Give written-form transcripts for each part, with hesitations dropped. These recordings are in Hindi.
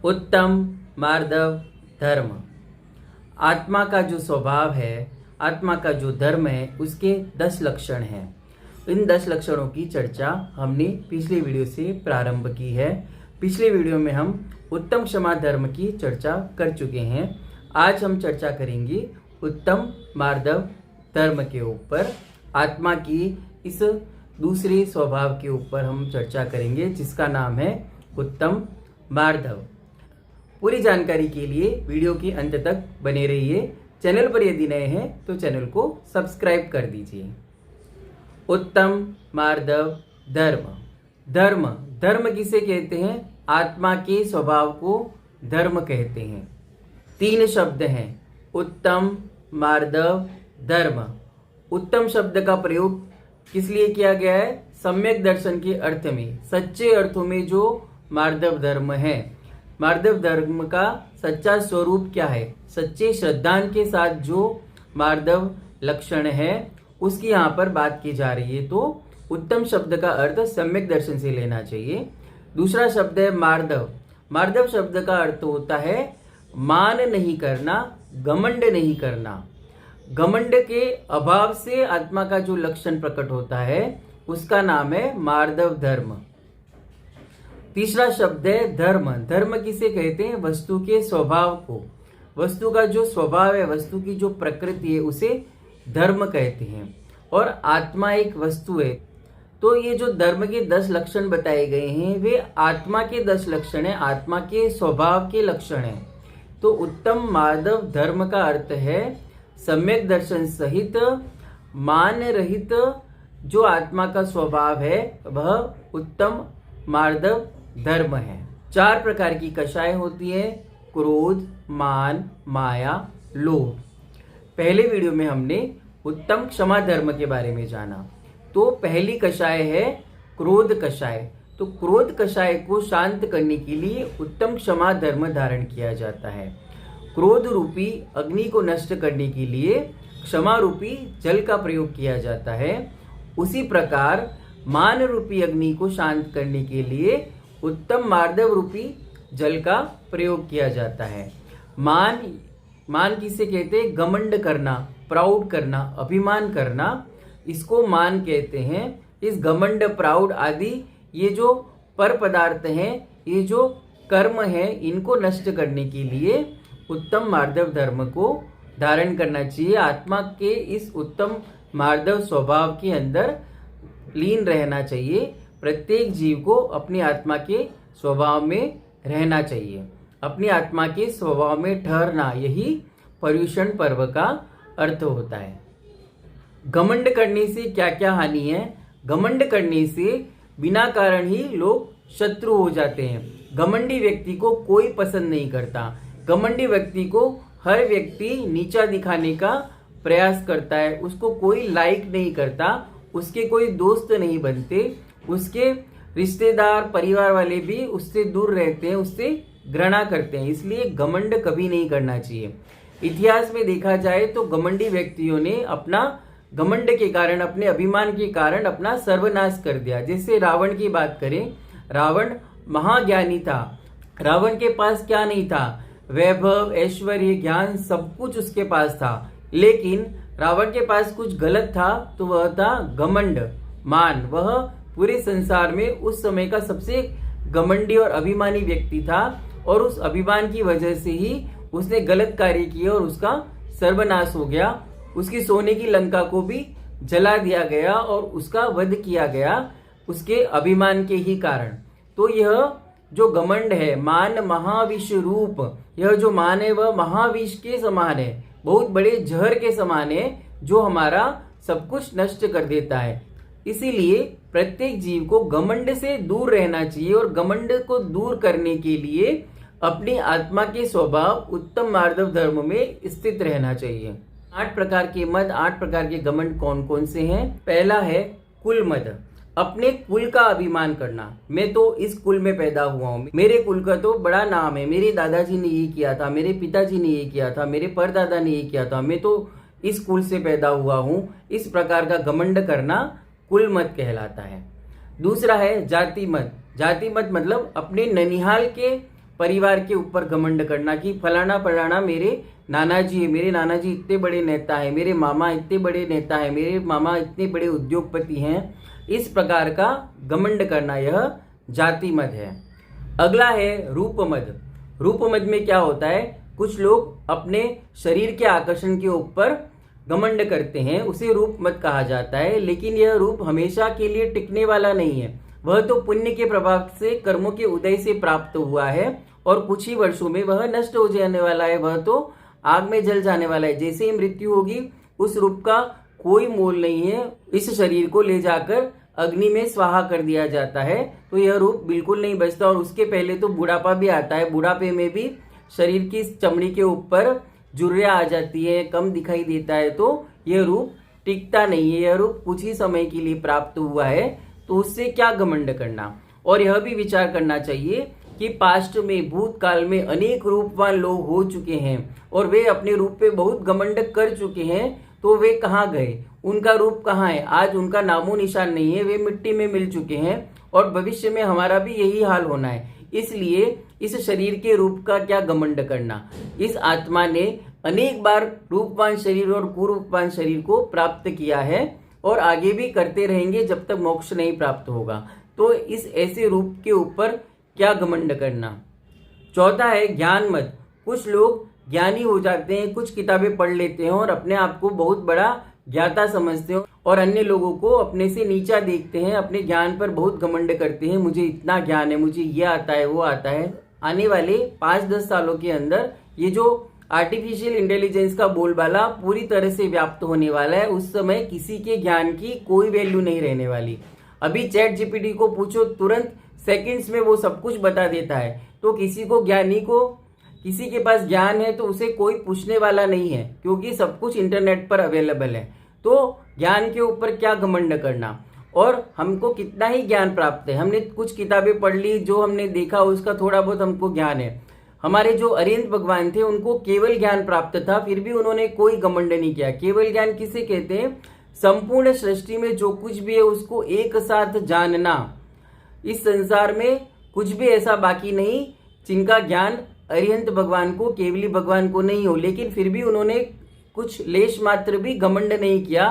उत्तम मार्दव धर्म। आत्मा का जो स्वभाव है, आत्मा का जो धर्म है, उसके 10 लक्षण हैं। इन 10 लक्षणों की चर्चा हमने पिछले वीडियो से प्रारंभ की है। पिछले वीडियो में हम उत्तम क्षमा धर्म की चर्चा कर चुके हैं। आज हम चर्चा करेंगे उत्तम मार्दव धर्म के ऊपर। आत्मा की इस दूसरे स्वभाव के ऊपर हम चर्चा करेंगे, जिसका नाम है उत्तम मार्दव। पूरी जानकारी के लिए वीडियो के अंत तक बने रहिए। चैनल पर यदि नए हैं तो चैनल को सब्सक्राइब कर दीजिए। उत्तम मार्दव धर्म। धर्म धर्म किसे कहते हैं? आत्मा के स्वभाव को धर्म कहते हैं। 3 शब्द हैं, उत्तम मार्दव धर्म। उत्तम शब्द का प्रयोग किस लिए किया गया है? सम्यक दर्शन के अर्थ में, सच्चे अर्थों में जो मार्दव धर्म है। मार्दव धर्म का सच्चा स्वरूप क्या है? सच्चे श्रद्धान के साथ जो मार्दव लक्षण है, उसकी यहाँ पर बात की जा रही है। तो उत्तम शब्द का अर्थ सम्यक दर्शन से लेना चाहिए। दूसरा शब्द है मार्दव। मार्दव शब्द का अर्थ होता है मान नहीं करना, घमंड नहीं करना। घमंड के अभाव से आत्मा का जो लक्षण प्रकट होता है, उसका नाम है मार्दव धर्म। तीसरा शब्द है धर्म। धर्म किसे कहते हैं? वस्तु के स्वभाव को। वस्तु का जो स्वभाव है, वस्तु की जो प्रकृति है, उसे धर्म कहते हैं। और आत्मा एक वस्तु है। तो ये जो धर्म के 10 लक्षण बताए गए हैं, वे आत्मा के 10 लक्षण हैं, आत्मा के स्वभाव के लक्षण हैं। तो उत्तम मार्दव धर्म का अर्थ है सम्यक दर्शन सहित मान रहित जो आत्मा का स्वभाव है, वह उत्तम मार्दव धर्म है। 4 प्रकार की कषाय होती है, क्रोध, मान, माया, लोभ। पहले वीडियो में हमने उत्तम क्षमा धर्म के बारे में जाना। तो पहली कषाय है क्रोध कषाय। तो क्रोध कषाय को शांत करने के लिए उत्तम क्षमा धर्म धारण किया जाता है। क्रोध रूपी अग्नि को नष्ट करने के लिए क्षमा रूपी जल का प्रयोग किया जाता है। उसी प्रकार मान रूपी अग्नि को शांत करने के लिए उत्तम मार्दव रूपी जल का प्रयोग किया जाता है। मान किसे कहते हैं? घमंड करना, प्राउड करना, अभिमान करना, इसको मान कहते हैं। इस घमंड, प्राउड आदि ये जो पर पदार्थ हैं, ये जो कर्म है, इनको नष्ट करने के लिए उत्तम मार्दव धर्म को धारण करना चाहिए। आत्मा के इस उत्तम मार्दव स्वभाव के अंदर लीन रहना चाहिए। प्रत्येक जीव को अपनी आत्मा के स्वभाव में रहना चाहिए, अपनी आत्मा के स्वभाव में ठहरना, यही पर्युषण पर्व का अर्थ होता है। घमंड करने से क्या क्या हानि है? घमंड करने से बिना कारण ही लोग शत्रु हो जाते हैं। घमंडी व्यक्ति को कोई पसंद नहीं करता। घमंडी व्यक्ति को हर व्यक्ति नीचा दिखाने का प्रयास करता है। उसको कोई लाइक नहीं करता, उसके कोई दोस्त नहीं बनते, उसके रिश्तेदार, परिवार वाले भी उससे दूर रहते हैं, उससे घृणा करते हैं। इसलिए घमंड कभी नहीं करना चाहिए। इतिहास में देखा जाए तो घमंडी व्यक्तियों ने अपना घमंड के कारण, अपने अभिमान के कारण अपना सर्वनाश कर दिया। जैसे रावण की बात करें, रावण महाज्ञानी था। रावण के पास क्या नहीं था? वैभव, ऐश्वर्य, ज्ञान, सब कुछ उसके पास था। लेकिन रावण के पास कुछ गलत था, तो वह था घमंड, मान। वह पूरे संसार में उस समय का सबसे घमंडी और अभिमानी व्यक्ति था। और उस अभिमान की वजह से ही उसने गलत कार्य किए और उसका सर्वनाश हो गया। उसकी सोने की लंका को भी जला दिया गया और उसका वध किया गया, उसके अभिमान के ही कारण। तो यह जो घमंड है, मान महाविष रूप, यह जो मान है वह महाविष के समान है, बहुत बड़े जहर के समान है, जो हमारा सब कुछ नष्ट कर देता है। इसीलिए प्रत्येक जीव को घमंड से दूर रहना चाहिए और घमंड को दूर करने के लिए अपनी आत्मा के स्वभाव उत्तम मार्दव धर्म में स्थित रहना चाहिए। 8 प्रकार के मद, 8 प्रकार के घमंड कौन कौन से हैं? पहला है कुल मद। अपने कुल का अभिमान करना। मैं तो इस कुल में पैदा हुआ हूँ, मेरे कुल का तो बड़ा नाम है, मेरे दादाजी ने ये किया था, मेरे पिताजी ने ये किया था, मेरे परदादा ने ये किया था, मैं तो इस कुल से पैदा हुआ हूँ। इस प्रकार का घमंड करना कुल मत कहलाता है। दूसरा है जाति मत। जाति मत मतलब अपने ननिहाल के परिवार के ऊपर घमंड करना कि फलाना फलाना मेरे नाना जी है, मेरे नाना जी इतने बड़े नेता है, मेरे मामा इतने बड़े नेता है, मेरे मामा इतने बड़े उद्योगपति हैं, इस प्रकार का घमंड करना यह जाति मद है। अगला है रूप मद। रूप मद में क्या होता है, कुछ लोग अपने शरीर के आकर्षण के ऊपर घमंड करते हैं, उसे रूप मद कहा जाता है। लेकिन यह रूप हमेशा के लिए टिकने वाला नहीं है, वह तो पुण्य के प्रभाव से, कर्मों के उदय से प्राप्त हुआ है और कुछ ही वर्षों में वह नष्ट हो जाने वाला है, वह तो आग में जल जाने वाला है। जैसे ही मृत्यु होगी उस रूप का कोई मोल नहीं है, इस शरीर को ले जाकर अग्नि में स्वाहा कर दिया जाता है, तो यह रूप बिल्कुल नहीं बचता। और उसके पहले तो बुढ़ापा भी आता है, बुढ़ापे में भी शरीर की चमड़ी के ऊपर झुर्रियां आ जाती है, कम दिखाई देता है, तो यह रूप टिकता नहीं है, यह रूप कुछ ही समय के लिए प्राप्त हुआ है, तो उससे क्या घमंड करना। और यह भी विचार करना चाहिए कि पास्ट में, भूतकाल में अनेक रूपवान लोग हो चुके हैं और वे अपने रूप पे बहुत घमंड कर चुके हैं, तो वे कहाँ गए, उनका रूप कहाँ है, आज उनका नामो निशान नहीं है, वे मिट्टी में मिल चुके हैं और भविष्य में हमारा भी यही हाल होना है। इसलिए इस शरीर के रूप का क्या घमंड करना। इस आत्मा ने अनेक बार रूपवान शरीर और कुरूपवान शरीर को प्राप्त किया है और आगे भी करते रहेंगे जब तक मोक्ष नहीं प्राप्त होगा, तो इस ऐसे रूप के ऊपर क्या घमंड करना। चौथा है ज्ञान मद। कुछ लोग ज्ञानी हो जाते हैं, कुछ किताबें पढ़ लेते हैं और अपने आप को बहुत बड़ा ज्ञाता समझते हैं और अन्य लोगों को अपने से नीचा देखते हैं, अपने ज्ञान पर बहुत घमंड करते हैं, मुझे इतना ज्ञान है, मुझे ये आता है, वो आता है। आने वाले 5-10 सालों के अंदर ये जो आर्टिफिशियल इंटेलिजेंस का बोलबाला पूरी तरह से व्याप्त होने वाला है, उस समय किसी के ज्ञान की कोई वैल्यू नहीं रहने वाली। अभी चैट जीपीटी को पूछो, तुरंत सेकंड्स में वो सब कुछ बता देता है, तो किसी को ज्ञानी को, किसी के पास ज्ञान है तो उसे कोई पूछने वाला नहीं है, क्योंकि सब कुछ इंटरनेट पर अवेलेबल है। तो ज्ञान के ऊपर क्या घमंड करना। और हमको कितना ही ज्ञान प्राप्त है, हमने कुछ किताबें पढ़ ली, जो हमने देखा उसका थोड़ा बहुत हमको ज्ञान है। हमारे जो अरिहंत भगवान थे उनको केवल ज्ञान प्राप्त था, फिर भी उन्होंने कोई घमंड नहीं किया। केवल ज्ञान किसे कहते हैं, संपूर्ण सृष्टि में जो कुछ भी है उसको एक साथ जानना। इस संसार में कुछ भी ऐसा बाकी नहीं जिनका ज्ञान अरिहंत भगवान को, केवली भगवान को नहीं हो, लेकिन फिर भी उन्होंने कुछ लेश मात्र भी घमंड नहीं किया।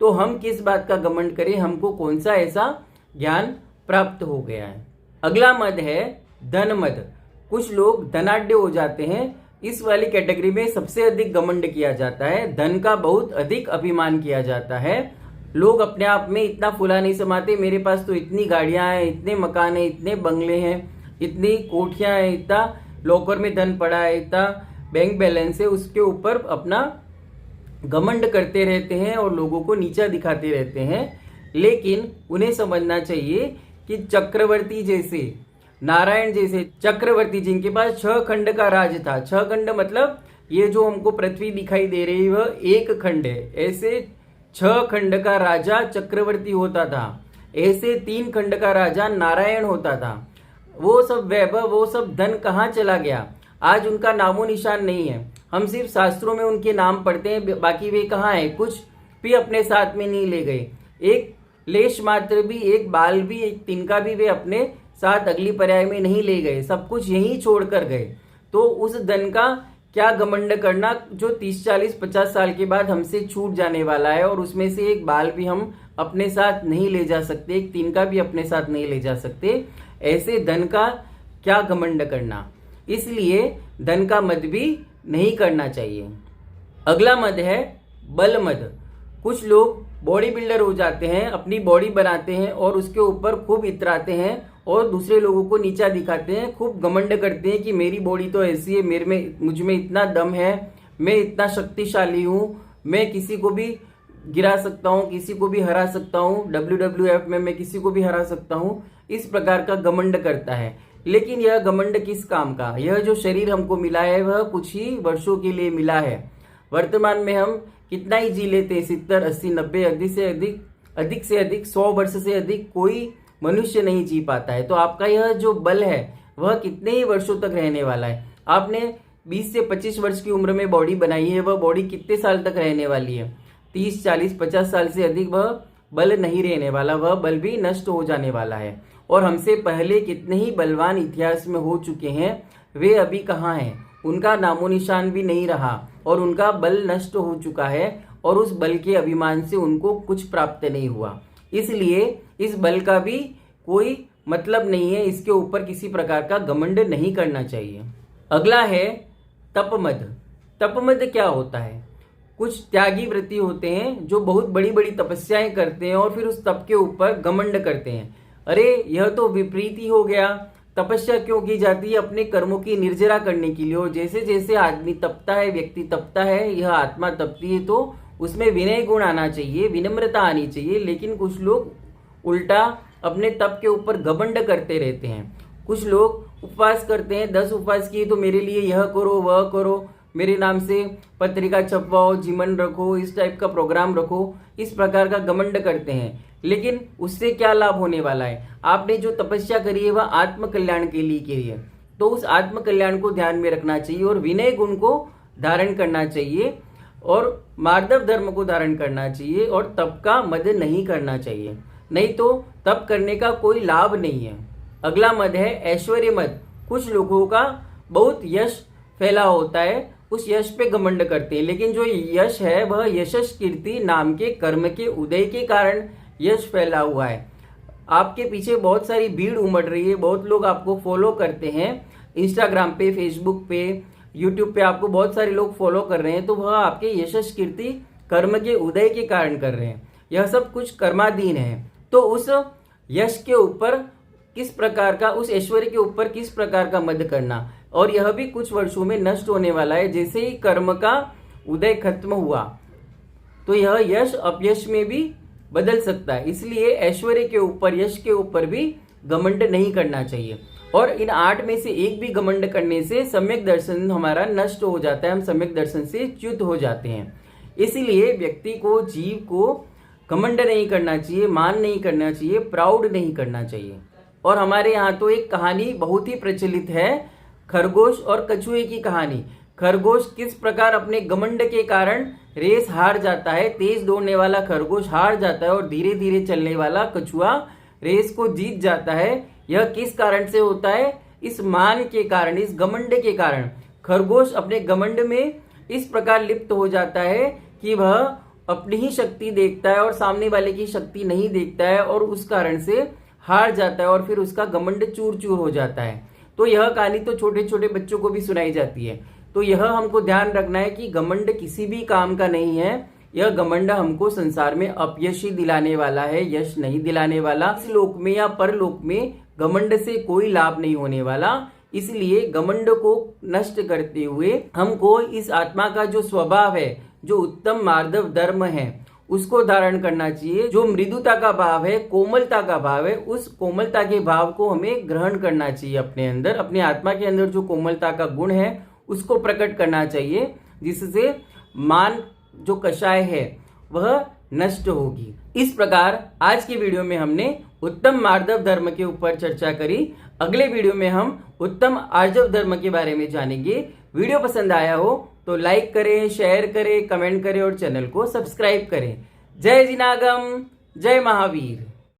तो हम किस बात का घमंड करें, हमको कौन सा ऐसा ज्ञान प्राप्त हो गया है। अगला मद है धन मद। कुछ लोग धनाढ्य हो जाते हैं, इस वाली कैटेगरी में सबसे अधिक घमंड किया जाता है, धन का बहुत अधिक अभिमान किया जाता है। लोग अपने आप में इतना फुला नहीं समाते, मेरे पास तो इतनी गाड़ियां हैं, इतने मकान हैं, इतने बंगले हैं, इतनी कोठियां हैं, इतना लॉकर में धन पड़ा है, इतना बैंक बैलेंस है, उसके ऊपर अपना घमंड करते रहते हैं और लोगों को नीचा दिखाते रहते हैं। लेकिन उन्हें समझना चाहिए कि चक्रवर्ती जैसे, नारायण जैसे चक्रवर्ती, जिनके पास 6 खंड का राज था, 6 खंड मतलब ये जो हमको पृथ्वी दिखाई दे रही है वह एक खंड है, ऐसे 6 खंड का राजा चक्रवर्ती होता था, ऐसे 3 खंड का राजा नारायण होता था। वो सब वैभव, वो सब धन कहाँ चला गया, आज उनका नामो निशान नहीं है। हम सिर्फ शास्त्रों में उनके नाम पढ़ते हैं, बाकी वे कहाँ हैं, कुछ भी अपने साथ में नहीं ले गए। एक लेश मात्र भी, एक बाल भी, एक तिनका भी वे अपने साथ अगली पर्याय में नहीं ले गए, सब कुछ यहीं छोड़ कर गए। तो उस धन का क्या घमंड करना जो 30, 40, 50 साल के बाद हमसे छूट जाने वाला है, और उसमें से एक बाल भी हम अपने साथ नहीं ले जा सकते, एक तिनका भी अपने साथ नहीं ले जा सकते। ऐसे धन का क्या घमंड करना, इसलिए धन का मद भी नहीं करना चाहिए। अगला मद है बल मद। कुछ लोग बॉडी बिल्डर हो जाते हैं, अपनी बॉडी बनाते हैं और उसके ऊपर खूब इतराते हैं और दूसरे लोगों को नीचा दिखाते हैं, खूब घमंड करते हैं कि मेरी बॉडी तो ऐसी है, मुझ में इतना दम है, मैं इतना शक्तिशाली हूँ, मैं किसी को भी गिरा सकता हूँ, किसी को भी हरा सकता हूँ, WWF में मैं किसी को भी हरा सकता हूँ, इस प्रकार का घमंड करता है। लेकिन यह घमंड किस काम का, यह जो शरीर हमको मिला है वह कुछ ही वर्षों के लिए मिला है। वर्तमान में हम कितना ही जी लेते हैं, 70, 80, 90, अधिक से अधिक 100 वर्ष से अधिक कोई मनुष्य नहीं जी पाता है। तो आपका यह जो बल है वह कितने ही वर्षों तक रहने वाला है। आपने 20 से 25 वर्ष की उम्र में बॉडी बनाई है, वह बॉडी कितने साल तक रहने वाली है, 30, 40, 50 साल से अधिक वह बल नहीं रहने वाला, वह बल भी नष्ट हो जाने वाला है। और हमसे पहले कितने ही बलवान इतिहास में हो चुके हैं वे अभी कहाँ हैं, उनका नामो निशान भी नहीं रहा और उनका बल नष्ट हो चुका है और उस बल के अभिमान से उनको कुछ प्राप्त नहीं हुआ। इसलिए इस बल का भी कोई मतलब नहीं है, इसके ऊपर किसी प्रकार का घमंड नहीं करना चाहिए। अगला है तपमद। तपमद क्या होता है? कुछ त्यागी व्रती होते हैं जो बहुत बड़ी बड़ी तपस्याएं करते हैं और फिर उस तप के ऊपर घमंड करते हैं। अरे यह तो विपरीत ही हो गया। तपस्या क्यों की जाती है? अपने कर्मों की निर्जरा करने के लिए। और जैसे जैसे आदमी तपता है, व्यक्ति तपता है, यह आत्मा तपती है, तो उसमें विनय गुण आना चाहिए, विनम्रता आनी चाहिए। लेकिन कुछ लोग उल्टा अपने तप के ऊपर घमंड करते रहते हैं। कुछ लोग उपवास करते हैं, 10 उपवास किए तो मेरे लिए यह करो वह करो, मेरे नाम से पत्रिका छपवाओ, जीवन रखो, इस टाइप का प्रोग्राम रखो, इस प्रकार का घमंड करते हैं। लेकिन उससे क्या लाभ होने वाला है? आपने जो तपस्या करी है वह आत्म कल्याण के लिए की है, तो उस आत्म कल्याण को ध्यान में रखना चाहिए और विनय गुण को धारण करना चाहिए और मार्दव धर्म को धारण करना चाहिए और तप का मद नहीं करना चाहिए, नहीं तो तप करने का कोई लाभ नहीं है। अगला मद है ऐश्वर्य मद। कुछ लोगों का बहुत यश फैला होता है, उस यश पे घमंड करते हैं, लेकिन जो यश है वह यशस कीर्ति नाम के कर्म के उदय के कारण यश फैला हुआ है। आपके पीछे बहुत सारी भीड़ उमड़ रही है, बहुत लोग आपको फॉलो करते हैं, इंस्टाग्राम पे, फेसबुक पे, यूट्यूब पे आपको बहुत सारे लोग फॉलो कर रहे हैं, तो वह आपके यशस कीर्ति कर्म के उदय के कारण कर रहे हैं। यह सब कुछ कर्माधीन है। तो उस यश के ऊपर किस प्रकार का, उस ऐश्वर्य के ऊपर किस प्रकार का मद करना, और यह भी कुछ वर्षों में नष्ट होने वाला है। जैसे ही कर्म का उदय खत्म हुआ तो यह यश अपयश में भी बदल सकता है। इसलिए ऐश्वर्य के ऊपर, यश के ऊपर भी घमंड नहीं करना चाहिए। और इन 8 में से एक भी घमंड करने से सम्यक दर्शन हमारा नष्ट हो जाता है, हम सम्यक दर्शन से च्युत हो जाते हैं। इसलिए व्यक्ति को, जीव को घमंड नहीं करना चाहिए, मान नहीं करना चाहिए, प्राउड नहीं करना चाहिए। और हमारे यहाँ तो एक कहानी बहुत ही प्रचलित है, खरगोश और कछुए की कहानी। खरगोश किस प्रकार अपने घमंड के कारण रेस हार जाता है। तेज दौड़ने वाला खरगोश हार जाता है और धीरे धीरे चलने वाला कछुआ रेस को जीत जाता है। यह किस कारण से होता है? इस मान के कारण, इस घमंड के कारण। खरगोश अपने घमंड में इस प्रकार लिप्त हो जाता है कि वह अपनी ही शक्ति देखता है और सामने वाले की शक्ति नहीं देखता है और उस कारण से हार जाता है और फिर उसका घमंड चूर चूर हो जाता है। तो यह कहानी तो छोटे छोटे बच्चों को भी सुनाई जाती है। तो यह हमको ध्यान रखना है कि घमंड किसी भी काम का नहीं है। यह घमंड हमको संसार में अपयश ही दिलाने वाला है, यश नहीं दिलाने वाला। इस लोक में या परलोक में घमंड से कोई लाभ नहीं होने वाला। इसलिए घमंड को नष्ट करते हुए हमको इस आत्मा का जो स्वभाव है, जो उत्तम मार्दव धर्म है, उसको धारण करना चाहिए। जो मृदुता का भाव है, कोमलता का भाव है, उस कोमलता के भाव को हमें ग्रहण करना चाहिए अपने अंदर। अपने आत्मा के अंदर जो कोमलता का गुण है उसको प्रकट करना चाहिए, जिससे मान जो कषाय है वह नष्ट होगी। इस प्रकार आज की वीडियो में हमने उत्तम मार्दव धर्म के ऊपर चर्चा करी। अगले वीडियो में हम उत्तम आर्जव धर्म के बारे में जानेंगे। वीडियो पसंद आया हो तो लाइक करें, शेयर करें, कमेंट करें और चैनल को सब्सक्राइब करें। जय जिनागम, जय महावीर।